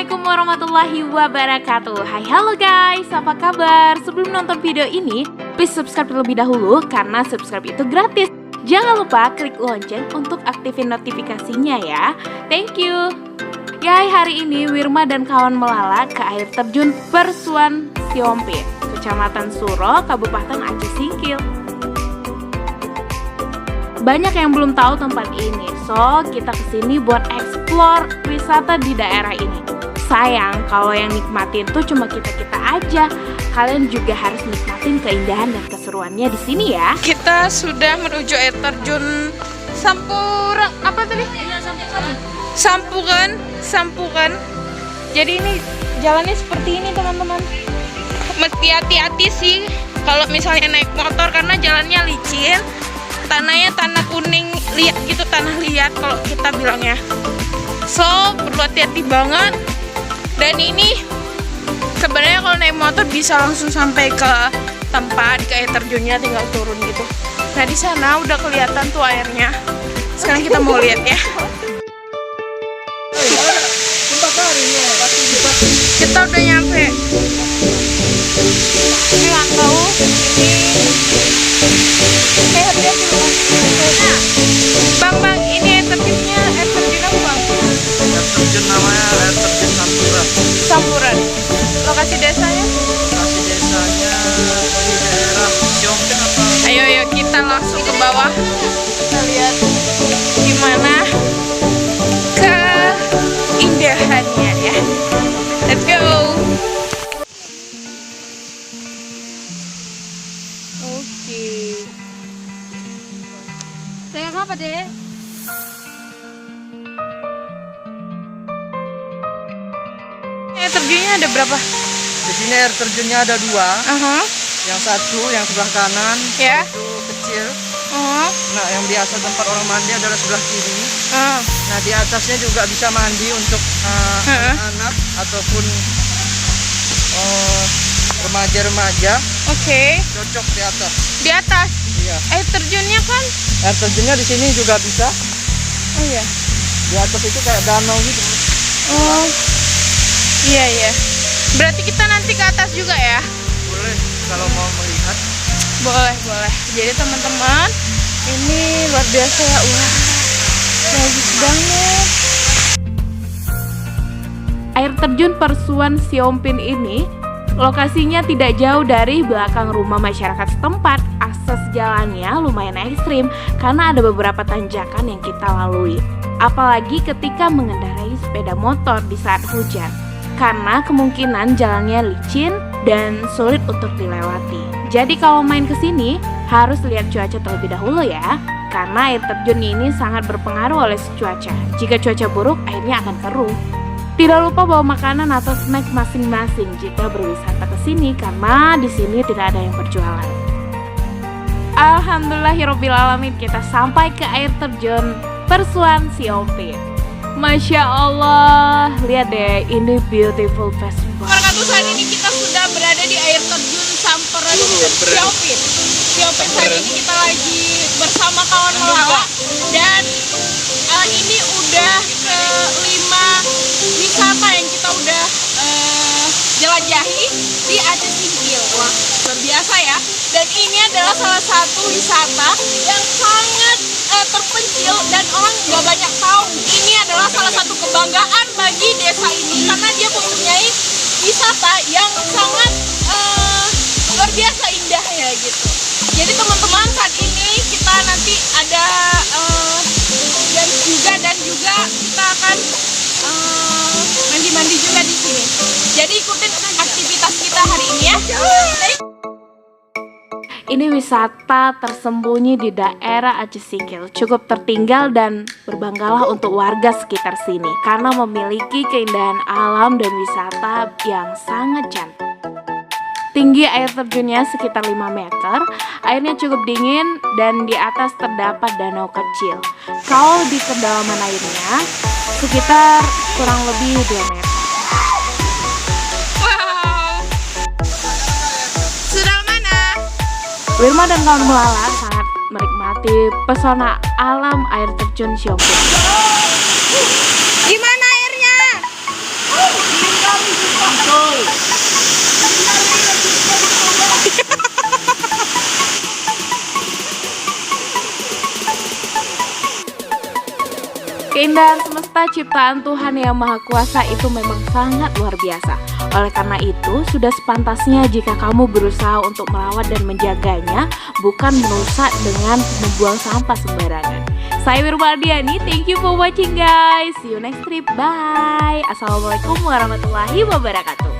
Assalamualaikum warahmatullahi wabarakatuh. Hai halo guys, apa kabar? Sebelum nonton video ini, please subscribe terlebih dahulu karena subscribe itu gratis. Jangan lupa klik lonceng untuk aktifin notifikasinya ya. Thank you. Guys, hari ini Wirma dan kawan melala ke air terjun Persuan Siompin, Kecamatan Suro, Kabupaten Aceh Singkil. Banyak yang belum tahu tempat ini, so kita kesini buat explore wisata di daerah ini. Sayang kalau yang nikmatin tuh cuma kita-kita aja. Kalian juga harus nikmatin keindahan dan keseruannya di sini ya. Kita sudah menuju air terjun Sampuran, apa tadi? Sampuran. Jadi ini jalannya seperti ini teman-teman. Mesti hati-hati sih kalau misalnya naik motor karena jalannya licin. Tanahnya tanah kuning liat gitu, tanah liat kalau kita bilangnya. So perlu hati-hati banget. Dan ini sebenarnya kalau naik motor bisa langsung sampai ke tempat ke air terjunnya, tinggal turun gitu. Nah di sana udah kelihatan tuh airnya. Sekarang kita mau lihat ya. Kita udah nyampe. Ini nggak tahu ini hati-hati loh. Bang, ini air terjun apa bang? Air terjun namanya air terjun Sampuran. Lokasi desanya? Lokasi desanya di daerah Siompin apa? Ayo kita langsung ke bawah. Kita lihat gimana keindahannya ya. Let's go. Oke. Pegang apa deh? Air terjunnya ada berapa? Di sini air terjunnya ada dua. Yang satu yang sebelah kanan itu kecil. Nah yang biasa tempat orang mandi adalah sebelah kiri. Nah di atasnya juga bisa mandi untuk anak-anak ataupun remaja-remaja. Oke. Cocok di atas. Di atas? Iya. Air terjunnya kan? Air terjunnya di sini juga bisa. Oh iya. Di atas itu kayak danau gitu. Oh. Iya. Berarti kita nanti ke atas juga ya? Boleh kalau mau melihat. Boleh. Jadi teman-teman, ini luar biasa ya. Wah, bagus banget. Air terjun Persuan Siompin ini lokasinya tidak jauh dari belakang rumah masyarakat setempat. Akses jalannya lumayan ekstrim karena ada beberapa tanjakan yang kita lalui. Apalagi ketika mengendarai sepeda motor di saat hujan. Karena kemungkinan jalannya licin dan sulit untuk dilewati. Jadi kalau main ke sini harus lihat cuaca terlebih dahulu ya. Karena air terjun ini sangat berpengaruh oleh cuaca. Jika cuaca buruk, airnya akan keruh. Tidak lupa bawa makanan atau snack masing-masing jika berwisata ke sini karena di sini tidak ada yang berjualan. Alhamdulillahirobbilalamin, kita sampai ke air terjun Persuan Siompin. Masya Allah, lihat deh, ini beautiful festival. Saat ini kita sudah berada di air terjun Sampuran Siompin. Saat ini kita lagi bersama kawan melala dan ini udah ke-5 wisata yang kita udah jelajahi di Aceh Singkil. Wah, luar biasa ya. Dan ini adalah salah satu wisata yang sangat terpencil dan orang gak banyak tahu. Ini adalah salah satu kebanggaan bagi desa ini karena dia mempunyai wisata yang sangat luar biasa indahnya gitu. Jadi teman-teman, saat ini kita nanti ada dan juga kita akan mandi-mandi juga di sini. Jadi ikutin aktivitas kita hari ini ya. Ini wisata tersembunyi di daerah Aceh Singkil, cukup tertinggal dan berbanggalah untuk warga sekitar sini karena memiliki keindahan alam dan wisata yang sangat cantik. Tinggi air terjunnya sekitar 5 meter, airnya cukup dingin dan di atas terdapat danau kecil. Kalau di kedalaman airnya sekitar kurang lebih 2 meter. Wirma dan kawan melala sangat menikmati pesona alam air terjun Siompin. Gimana airnya? Keindahan semesta ciptaan Tuhan Yang Maha Kuasa itu memang sangat luar biasa. Oleh karena itu, sudah sepantasnya jika kamu berusaha untuk merawat dan menjaganya, bukan merusak dengan membuang sampah sembarangan. Saya Wirmardiani, thank you for watching guys. See you next trip, bye. Assalamualaikum warahmatullahi wabarakatuh.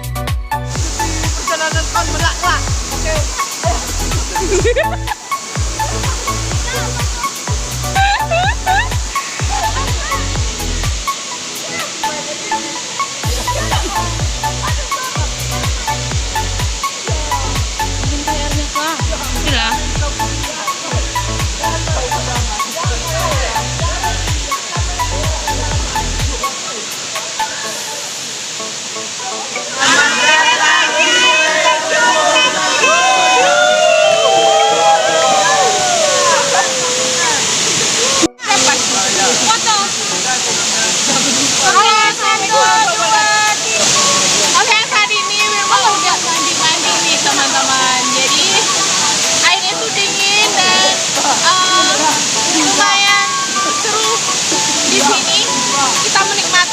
Perjalanan kan berat.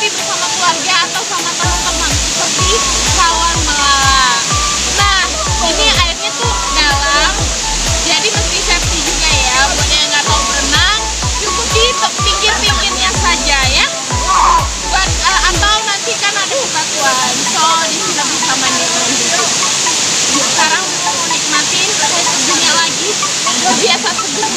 Bersama keluarga atau sama teman-teman seperti kawan melala. Nah, ini airnya tuh dalam, jadi mesti safety juga ya. Buat yang nggak tahu berenang, cukup di pinggir-pinggirnya saja ya. Buat atau nanti kan ada batuan, so di sini bisa mandi. Sekarang mau nikmatin air terjunnya lagi, biasa seger.